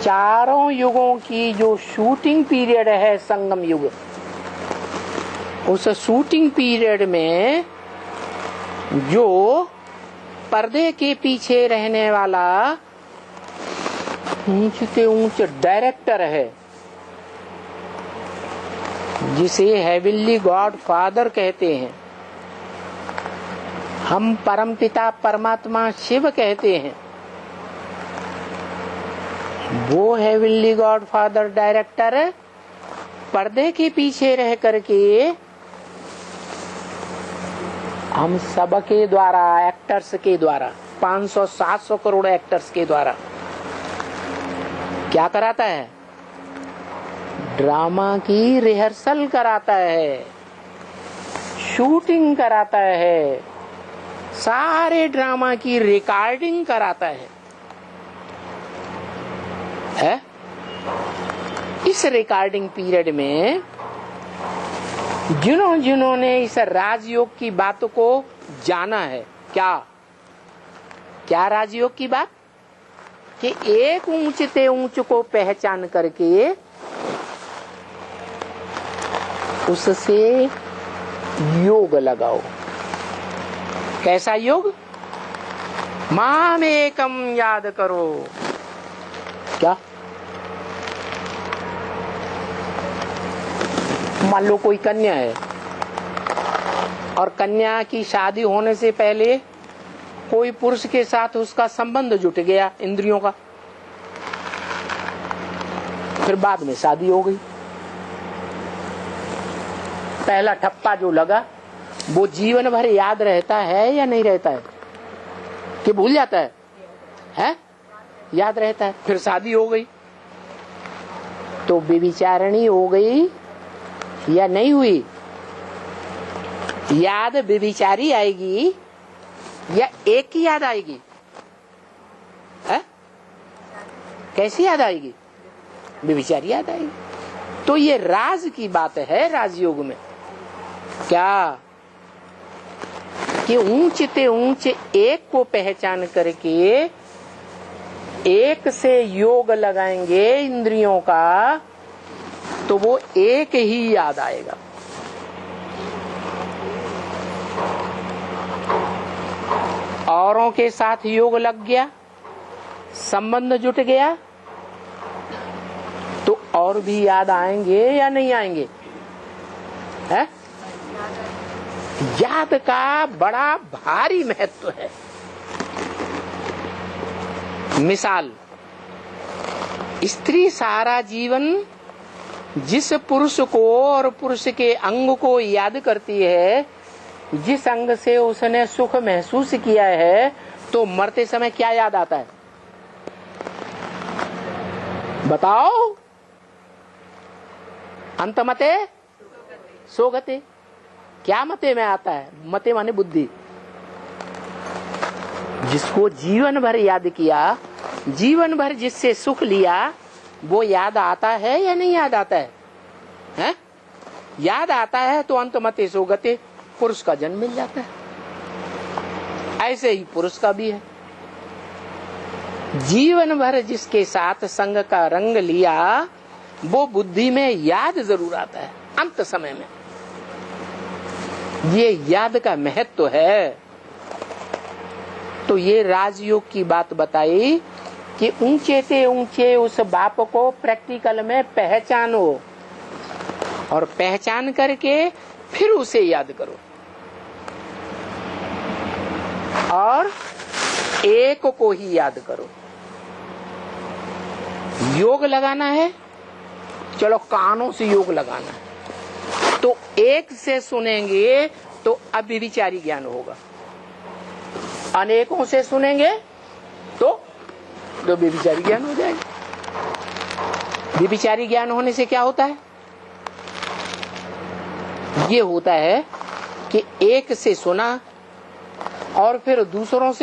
चारों युगों की जो शूटिंग पीरियड है संगम युग, उस शूटिंग पीरियड में जो पर्दे के पीछे रहने वाला ऊंच से ऊंच डायरेक्टर है, जिसे हेवनली गॉड फादर कहते हैं, हम परमपिता परमात्मा शिव कहते हैं, वो हेवनली गॉड फादर डायरेक्टर पर्दे के पीछे रह करके हम सबके द्वारा, एक्टर्स के द्वारा, 500-700 करोड़ एक्टर्स के द्वारा क्या कराता है? ड्रामा की रिहर्सल कराता है, शूटिंग कराता है, सारे ड्रामा की रिकॉर्डिंग कराता है? इस रिकॉर्डिंग पीरियड में जिन्होंने इस राजयोग की बात को जाना है, क्या राजयोग की बात? कि एक ऊंच से ऊंच को पहचान करके उससे योग लगाओ। कैसा योग? माम एकम याद करो। क्या? मान लो कोई कन्या है और कन्या की शादी होने से पहले कोई पुरुष के साथ उसका संबंध जुट गया इंद्रियों का, फिर बाद में शादी हो गई। पहला ठप्पा जो लगा वो जीवन भर याद रहता है या नहीं रहता है? कि भूल जाता है? याद रहता है। फिर शादी हो गई तो व्यभिचारिणी हो गई या नहीं हुई? याद व्यभिचारी आएगी या एक की याद आएगी? कैसी याद आएगी? व्यभिचारी याद आएगी। तो ये राज की बात है राजयोग में। क्या? कि ऊंच से ऊंच एक को पहचान करके एक से योग लगाएंगे इंद्रियों का, तो वो एक ही याद आएगा। औरों के साथ योग लग गया, संबंध जुट गया, तो और भी याद आएंगे या नहीं आएंगे? है? याद का बड़ा भारी महत्व है। मिसाल, स्त्री सारा जीवन जिस पुरुष को और पुरुष के अंग को याद करती है, जिस अंग से उसने सुख महसूस किया है, तो मरते समय क्या याद आता है? बताओ। अंत मते सोगते। क्या मते में आता है? मते माने बुद्धि। जिसको जीवन भर याद किया, जीवन भर जिससे सुख लिया, वो याद आता है या नहीं याद आता है? याद आता है तो अंत मते सोगते, पुरुष का जन्म मिल जाता है। ऐसे ही पुरुष का भी है। जीवन भर जिसके साथ संग का रंग लिया, वो बुद्धि में याद जरूर आता है अंत समय में। ये याद का महत्व है। तो ये राजयोग की बात बताई कि ऊंचे से ऊंचे उस बाप को प्रैक्टिकल में पहचानो और पहचान करके फिर उसे याद करो। और एक को ही याद करो। योग लगाना है, चलो कानों से योग लगाना है, तो एक से सुनेंगे तो अव्यभिचारी ज्ञान होगा। अनेकों से सुनेंगे तो व्यभिचारी ज्ञान हो जाएगा। व्यभिचारी ज्ञान होने से क्या होता है? ये होता है कि एक से सुना और फिर दूसरों से